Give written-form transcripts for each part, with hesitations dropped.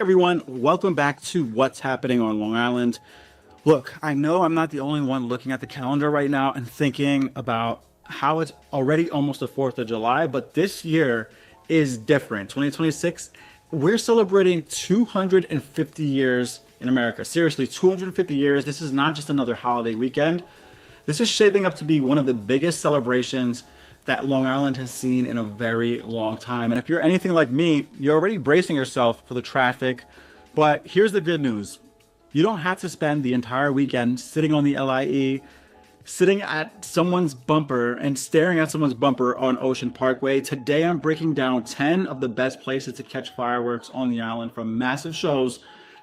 Everyone, welcome back to what's happening on Long Island. Look, I know I'm not the only one looking at the calendar right now and thinking about how it's already almost the 4th of July, but this year is different. 2026, we're celebrating 250 years in America. Seriously, 250 years. This is not just another holiday weekend. This is shaping up to be one of the biggest celebrations that Long Island has seen in a very long time. And if you're anything like me, you're already bracing yourself for the traffic. But here's the good news. You don't have to spend the entire weekend sitting on the LIE, sitting at someone's bumper and staring at someone's bumper on Ocean Parkway. Today, I'm breaking down 10 of the best places to catch fireworks on the island, from massive shows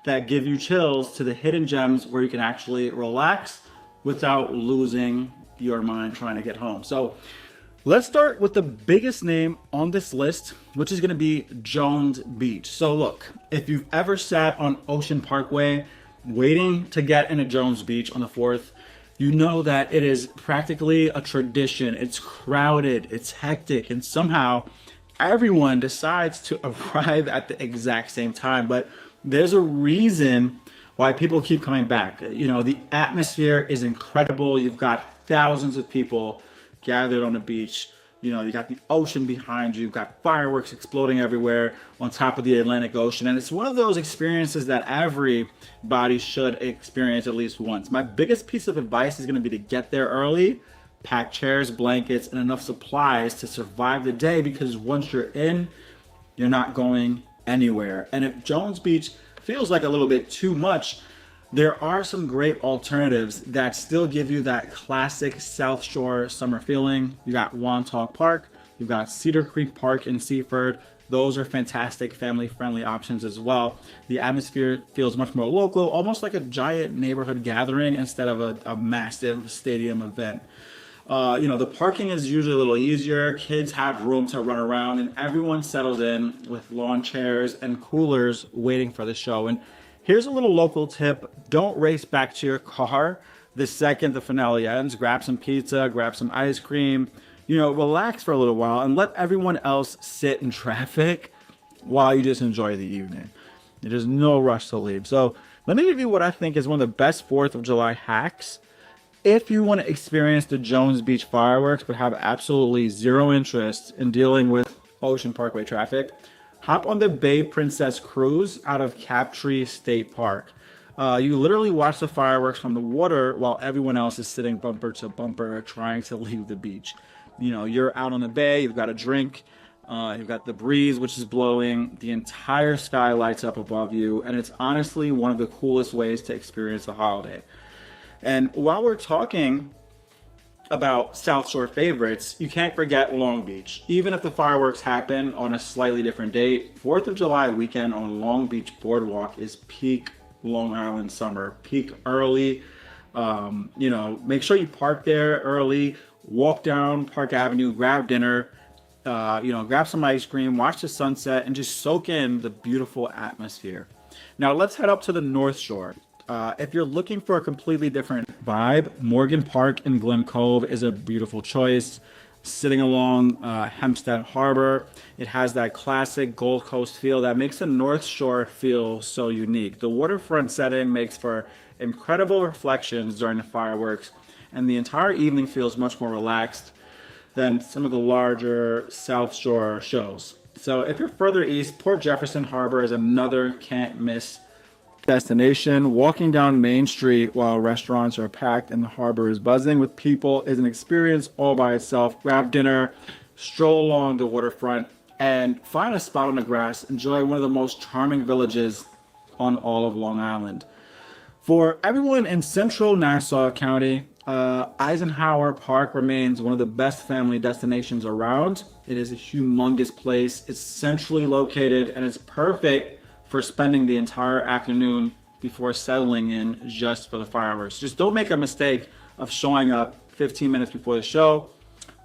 that give you chills to the hidden gems where you can actually relax without losing your mind trying to get home. So let's start with the biggest name on this list, which is going to be Jones Beach. So look, if you've ever sat on Ocean Parkway waiting to get into Jones Beach on the 4th, you know that it is practically a tradition. It's crowded, it's hectic, and somehow everyone decides to arrive at the exact same time. But there's a reason why people keep coming back. You know, the atmosphere is incredible. You've got thousands of people gathered on the beach. You know, you got the ocean behind you. You've got fireworks exploding everywhere on top of the Atlantic Ocean. And it's one of those experiences that everybody should experience at least once. My biggest piece of advice is going to be to get there early, pack chairs, blankets, and enough supplies to survive the day, because once you're in, you're not going anywhere. And if Jones Beach feels like a little bit too much, there are some great alternatives that still give you that classic South Shore summer feeling. You got Wantagh Park, you've got Cedar Creek Park in Seaford. Those are fantastic family-friendly options as well. The atmosphere feels much more local, almost like a giant neighborhood gathering instead of a massive stadium event. The parking is usually a little easier. Kids have room to run around, and everyone settles in with lawn chairs and coolers waiting for the show. And here's a little local tip. Don't race back to your car the second the finale ends. Grab some pizza, grab some ice cream, relax for a little while and let everyone else sit in traffic while you just enjoy the evening. There's no rush to leave. So let me give you what I think is one of the best 4th of July hacks. If you want to experience the Jones Beach fireworks but have absolutely zero interest in dealing with Ocean Parkway traffic, hop on the Bay Princess cruise out of Captree State Park. You literally watch the fireworks from the water while everyone else is sitting bumper to bumper trying to leave the beach. You're out on the bay, you've got a drink, you've got the breeze which is blowing, the entire sky lights up above you, and it's honestly one of the coolest ways to experience the holiday. And while we're talking about South Shore favorites, you can't forget Long Beach. Even if the fireworks happen on a slightly different date, 4th of July weekend on Long Beach Boardwalk is peak Long Island summer. Peak early. Make sure you park there early, walk down Park Avenue, grab dinner, grab some ice cream, watch the sunset, and just soak in the beautiful atmosphere. Now let's head up to the North Shore. If you're looking for a completely different vibe, Morgan Park in Glen Cove is a beautiful choice. Sitting along Hempstead Harbor, it has that classic Gold Coast feel that makes the North Shore feel so unique. The waterfront setting makes for incredible reflections during the fireworks, and the entire evening feels much more relaxed than some of the larger South Shore shows. So if you're further east, Port Jefferson Harbor is another can't miss destination. Walking down Main Street while restaurants are packed and the harbor is buzzing with people is an experience all by itself. Grab dinner, stroll along the waterfront, and find a spot on the grass. Enjoy one of the most charming villages on all of Long Island. For everyone in central Nassau County, Eisenhower Park remains one of the best family destinations around. It is a humongous place. It's centrally located and it's perfect for spending the entire afternoon before settling in just for the fireworks. Just don't make a mistake of showing up 15 minutes before the show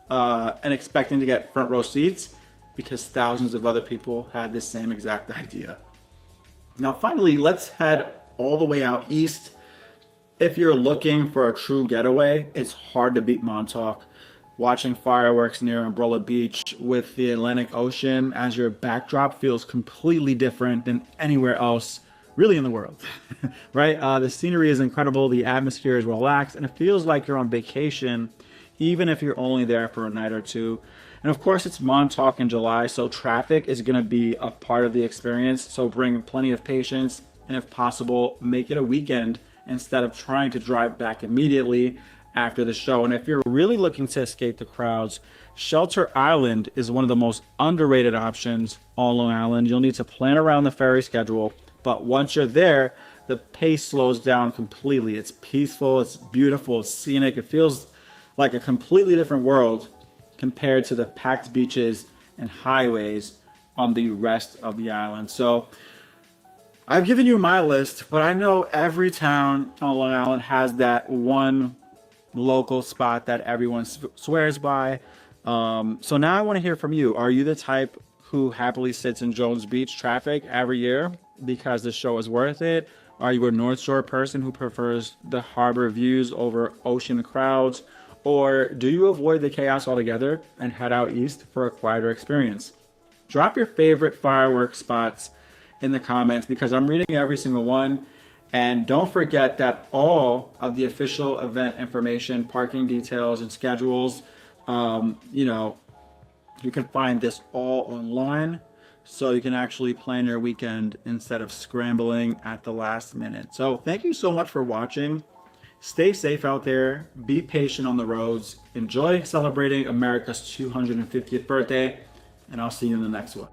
and expecting to get front row seats, because thousands of other people had the same exact idea. Now finally, let's head all the way out east. If you're looking for a true getaway, it's hard to beat Montauk. watching fireworks near Umbrella Beach with the Atlantic Ocean as your backdrop feels completely different than anywhere else really in the world, right? The scenery is incredible, the atmosphere is relaxed, and it feels like you're on vacation, even if you're only there for a night or two. And of course, it's Montauk in July, so traffic is going to be a part of the experience. So bring plenty of patience, and if possible, make it a weekend instead of trying to drive back immediately after the show. And if you're really looking to escape the crowds, Shelter Island is one of the most underrated options on Long Island. You'll need to plan around the ferry schedule, but once you're there, the pace slows down completely. It's peaceful, it's beautiful, it's scenic. It feels like a completely different world compared to the packed beaches and highways on the rest of the island. So I've given you my list, but I know every town on Long Island has that one local spot that everyone swears by. So now I want to hear from you. Are you the type who happily sits in Jones Beach traffic every year because the show is worth it? Are you a North Shore person who prefers the harbor views over ocean crowds? Or do you avoid the chaos altogether and head out east for a quieter experience? Drop your favorite fireworks spots in the comments because I'm reading every single one. And don't forget that all of the official event information, parking details, and schedules, you can find this all online, so you can actually plan your weekend instead of scrambling at the last minute. So thank you so much for watching. Stay safe out there. Be patient on the roads. Enjoy celebrating America's 250th birthday, and I'll see you in the next one.